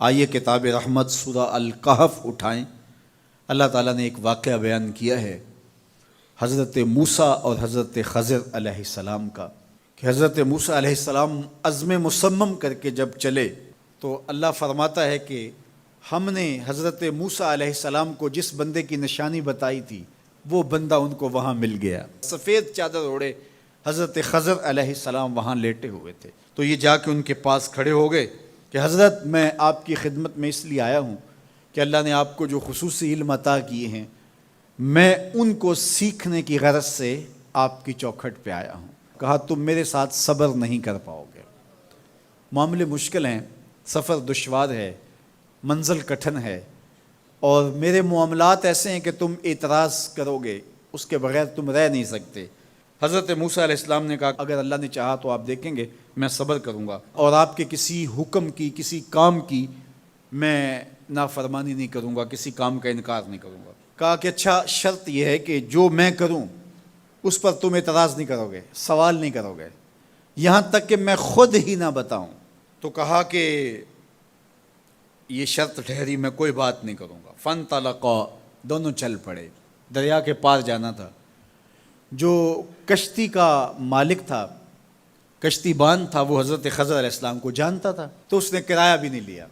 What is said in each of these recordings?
آئیے کتاب رحمت سورہ الکہف اٹھائیں۔ اللہ تعالیٰ نے ایک واقعہ بیان کیا ہے حضرت موسیٰ اور حضرت خضر علیہ السلام کا، کہ حضرت موسیٰ علیہ السلام عزم مصمم کر کے جب چلے تو اللہ فرماتا ہے کہ ہم نے حضرت موسیٰ علیہ السلام کو جس بندے کی نشانی بتائی تھی وہ بندہ ان کو وہاں مل گیا۔ سفید چادر اوڑے حضرت خضر علیہ السلام وہاں لیٹے ہوئے تھے، تو یہ جا کے ان کے پاس کھڑے ہو گئے کہ حضرت میں آپ کی خدمت میں اس لیے آیا ہوں کہ اللہ نے آپ کو جو خصوصی علم عطا کیے ہیں میں ان کو سیکھنے کی غرض سے آپ کی چوکھٹ پہ آیا ہوں۔ کہا تم میرے ساتھ صبر نہیں کر پاؤ گے، معاملے مشکل ہیں، سفر دشوار ہے، منزل کٹھن ہے، اور میرے معاملات ایسے ہیں کہ تم اعتراض کرو گے، اس کے بغیر تم رہ نہیں سکتے۔ حضرت موسیٰ علیہ السلام نے کہا اگر اللہ نے چاہا تو آپ دیکھیں گے میں صبر کروں گا، اور آپ کے کسی حکم کی کسی کام کی میں نافرمانی نہیں کروں گا، کسی کام کا انکار نہیں کروں گا۔ کہا کہ اچھا شرط یہ ہے کہ جو میں کروں اس پر تم اعتراض نہیں کرو گے، سوال نہیں کرو گے، یہاں تک کہ میں خود ہی نہ بتاؤں۔ تو کہا کہ یہ شرط ٹھہری، میں کوئی بات نہیں کروں گا۔ فانطلقا، دونوں چل پڑے، دریا کے پار جانا تھا۔ جو کشتی کا مالک تھا، کشتی بان تھا، وہ حضرت خضر علیہ السلام کو جانتا تھا، تو اس نے کرایہ بھی نہیں لیا،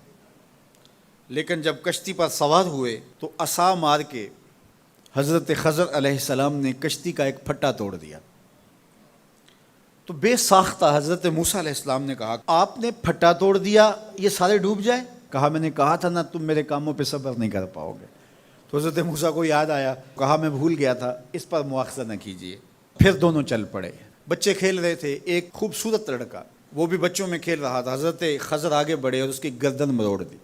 لیکن جب کشتی پر سوار ہوئے تو عصا مار کے حضرت خضر علیہ السلام نے کشتی کا ایک پھٹا توڑ دیا۔ تو بے ساختہ حضرت موسیٰ علیہ السلام نے کہا آپ نے پھٹا توڑ دیا، یہ سارے ڈوب جائیں؟ کہا میں نے کہا تھا نا تم میرے کاموں پہ صبر نہیں کر پاؤ گے۔ تو حضرت موسیٰ کو یاد آیا، کہا میں بھول گیا تھا، اس پر مواخذہ نہ کیجیے۔ پھر دونوں چل پڑے، بچے کھیل رہے تھے، ایک خوبصورت لڑکا وہ بھی بچوں میں کھیل رہا تھا۔ حضرت خضر آگے بڑھے اور اس کی گردن مروڑ دی،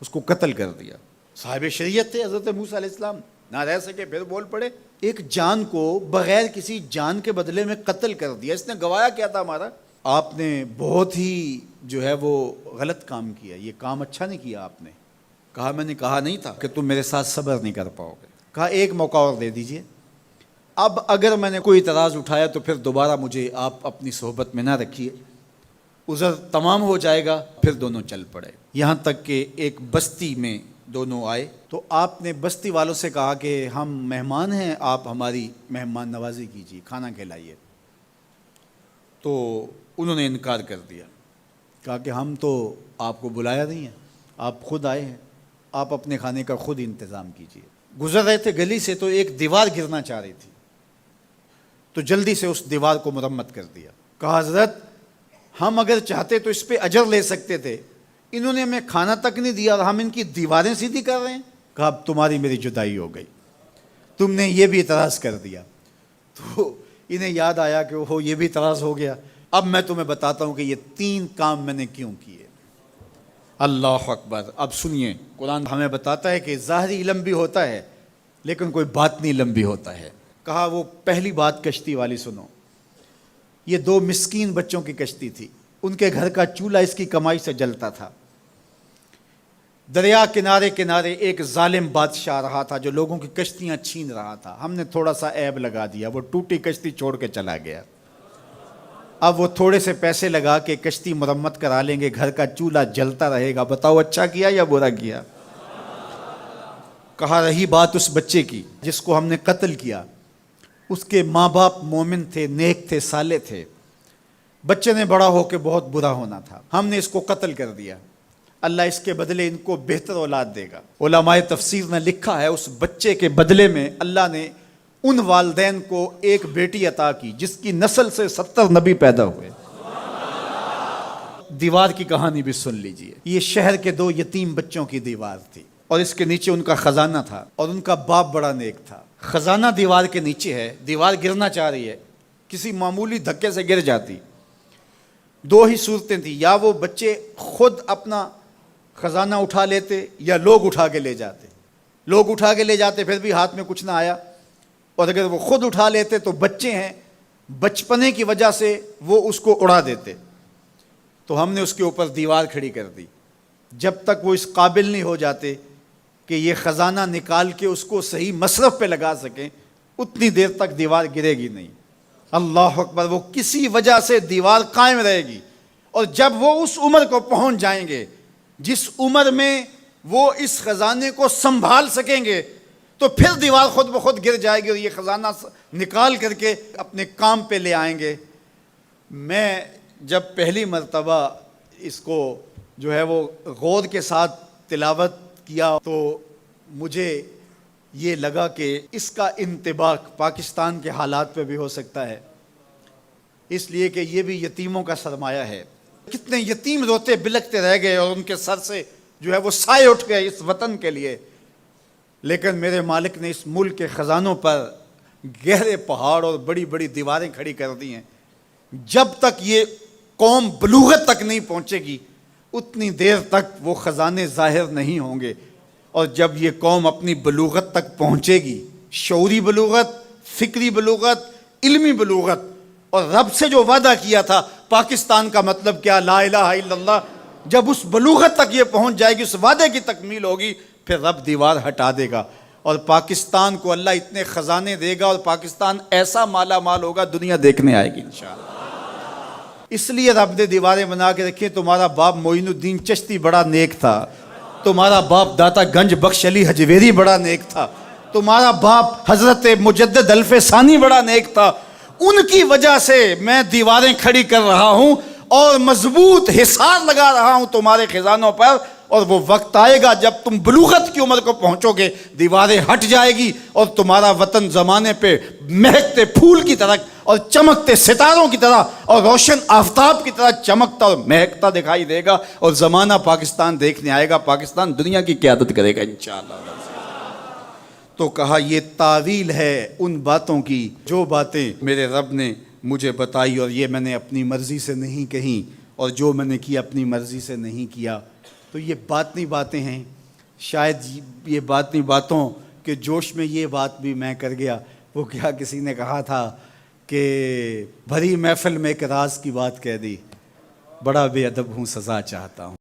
اس کو قتل کر دیا۔ صاحب شریعت تھے حضرت موسیٰ علیہ السلام، نہ رہ سکے، پھر بول پڑے ایک جان کو بغیر کسی جان کے بدلے میں قتل کر دیا، اس نے گوایا کیا تھا ہمارا؟ آپ نے بہت ہی جو ہے وہ غلط کام کیا، یہ کام اچھا نہیں کیا آپ نے۔ کہا میں نے کہا نہیں تھا کہ تم میرے ساتھ صبر نہیں کر پاؤ گے۔ کہا ایک موقع اور دے دیجئے، اب اگر میں نے کوئی اعتراض اٹھایا تو پھر دوبارہ مجھے آپ اپنی صحبت میں نہ رکھیے، عذر تمام ہو جائے گا۔ پھر دونوں چل پڑے، یہاں تک کہ ایک بستی میں دونوں آئے تو آپ نے بستی والوں سے کہا کہ ہم مہمان ہیں، آپ ہماری مہمان نوازی کیجیے، کھانا کھلائیے۔ تو انہوں نے انکار کر دیا، کہا کہ ہم تو آپ کو بلایا نہیں ہے، آپ خود آئے ہیں، آپ اپنے کھانے کا خود انتظام کیجیے۔ گزر رہے تھے گلی سے تو ایک دیوار گرنا چاہ رہی تھی، تو جلدی سے اس دیوار کو مرمت کر دیا۔ کہا حضرت ہم اگر چاہتے تو اس پہ اجر لے سکتے تھے، انہوں نے ہمیں کھانا تک نہیں دیا اور ہم ان کی دیواریں سیدھی کر رہے ہیں۔ کہا اب تمہاری میری جدائی ہو گئی، تم نے یہ بھی اعتراض کر دیا۔ تو انہیں یاد آیا کہ وہ یہ بھی اعتراض ہو گیا۔ اب میں تمہیں بتاتا ہوں کہ یہ 3 کام میں نے کیوں کیے۔ اللہ اکبر۔ اب سنیے، قرآن ہمیں بتاتا ہے کہ ظاہری علم بھی ہوتا ہے لیکن کوئی باطنی علم بھی ہوتا ہے۔ کہا وہ پہلی بات کشتی والی سنو، یہ 2 مسکین بچوں کی کشتی تھی، ان کے گھر کا چولہا اس کی کمائی سے جلتا تھا۔ دریا کنارے کنارے ایک ظالم بادشاہ رہا تھا جو لوگوں کی کشتیاں چھین رہا تھا، ہم نے تھوڑا سا عیب لگا دیا، وہ ٹوٹی کشتی چھوڑ کے چلا گیا۔ اب وہ تھوڑے سے پیسے لگا کے کشتی مرمت کرا لیں گے، گھر کا چولہا جلتا رہے گا، بتاؤ اچھا کیا یا برا کیا؟ کہا رہی بات اس بچے کی جس کو ہم نے قتل کیا، اس کے ماں باپ مومن تھے، نیک تھے، صالح تھے، بچے نے بڑا ہو کے بہت برا ہونا تھا، ہم نے اس کو قتل کر دیا، اللہ اس کے بدلے ان کو بہتر اولاد دے گا۔ علماء تفسیر نے لکھا ہے اس بچے کے بدلے میں اللہ نے ان والدین کو ایک بیٹی عطا کی جس کی نسل سے 70 نبی پیدا ہوئے۔ دیوار کی کہانی بھی سن لیجئے، یہ شہر کے 2 یتیم بچوں کی دیوار تھی اور اس کے نیچے ان کا خزانہ تھا، اور ان کا باپ بڑا نیک تھا۔ خزانہ دیوار کے نیچے ہے، دیوار گرنا چاہ رہی ہے، کسی معمولی دھکے سے گر جاتی۔ 2 ہی صورتیں تھیں، یا وہ بچے خود اپنا خزانہ اٹھا لیتے یا لوگ اٹھا کے لے جاتے۔ لوگ اٹھا کے لے جاتے پھر بھی ہاتھ میں کچھ نہ آیا، اور اگر وہ خود اٹھا لیتے تو بچے ہیں، بچپنے کی وجہ سے وہ اس کو اڑا دیتے۔ تو ہم نے اس کے اوپر دیوار کھڑی کر دی، جب تک وہ اس قابل نہیں ہو جاتے کہ یہ خزانہ نکال کے اس کو صحیح مصرف پہ لگا سکیں، اتنی دیر تک دیوار گرے گی نہیں۔ اللہ اکبر۔ وہ کسی وجہ سے دیوار قائم رہے گی، اور جب وہ اس عمر کو پہنچ جائیں گے جس عمر میں وہ اس خزانے کو سنبھال سکیں گے تو پھر دیوار خود بخود گر جائے گی اور یہ خزانہ نکال کر کے اپنے کام پہ لے آئیں گے۔ میں جب پہلی مرتبہ اس کو جو ہے وہ غور کے ساتھ تلاوت کیا تو مجھے یہ لگا کہ اس کا انطباق پاکستان کے حالات پہ بھی ہو سکتا ہے، اس لیے کہ یہ بھی یتیموں کا سرمایہ ہے۔ کتنے یتیم روتے بلکتے رہ گئے اور ان کے سر سے جو ہے وہ سائے اٹھ گئے اس وطن کے لیے، لیکن میرے مالک نے اس ملک کے خزانوں پر گہرے پہاڑ اور بڑی بڑی دیواریں کھڑی کر دی ہیں۔ جب تک یہ قوم بلوغت تک نہیں پہنچے گی اتنی دیر تک وہ خزانے ظاہر نہیں ہوں گے، اور جب یہ قوم اپنی بلوغت تک پہنچے گی، شعوری بلوغت، فکری بلوغت، علمی بلوغت، اور رب سے جو وعدہ کیا تھا پاکستان کا مطلب کیا، لا الہ الا اللہ، جب اس بلوغت تک یہ پہنچ جائے گی، اس وعدے کی تکمیل ہوگی، پھر رب دیوار ہٹا دے گا اور پاکستان کو اللہ اتنے خزانے دے گا اور پاکستان ایسا مالا مال ہوگا دنیا دیکھنے آئے گی انشاءاللہ۔ اس لیے رب نے دیواریں بنا کے رکھی۔ تمہارا باپ معین الدین چشتی بڑا نیک تھا، تمہارا باپ داتا گنج بخش علی حجویری بڑا نیک تھا، تمہارا باپ حضرت مجدد الف ثانی بڑا نیک تھا، ان کی وجہ سے میں دیواریں کھڑی کر رہا ہوں اور مضبوط حصار لگا رہا ہوں تمہارے خزانوں پر، اور وہ وقت آئے گا جب تم بلوغت کی عمر کو پہنچو گے دیواریں ہٹ جائے گی اور تمہارا وطن زمانے پہ مہکتے پھول کی طرح اور چمکتے ستاروں کی طرح اور روشن آفتاب کی طرح چمکتا اور مہکتا دکھائی دے گا، اور زمانہ پاکستان دیکھنے آئے گا، پاکستان دنیا کی قیادت کرے گا انشاءاللہ۔ تو کہا یہ تعویل ہے ان باتوں کی جو باتیں میرے رب نے مجھے بتائی، اور یہ میں نے اپنی مرضی سے نہیں کہیں، اور جو میں نے کیا اپنی مرضی سے نہیں کیا۔ تو یہ باطنی باتیں ہیں، شاید یہ باطنی باتوں کے جوش میں یہ بات بھی میں کر گیا۔ وہ کیا کسی نے کہا تھا کہ بھری محفل میں ایک راز کی بات کہہ دی، بڑا بے ادب ہوں سزا چاہتا ہوں۔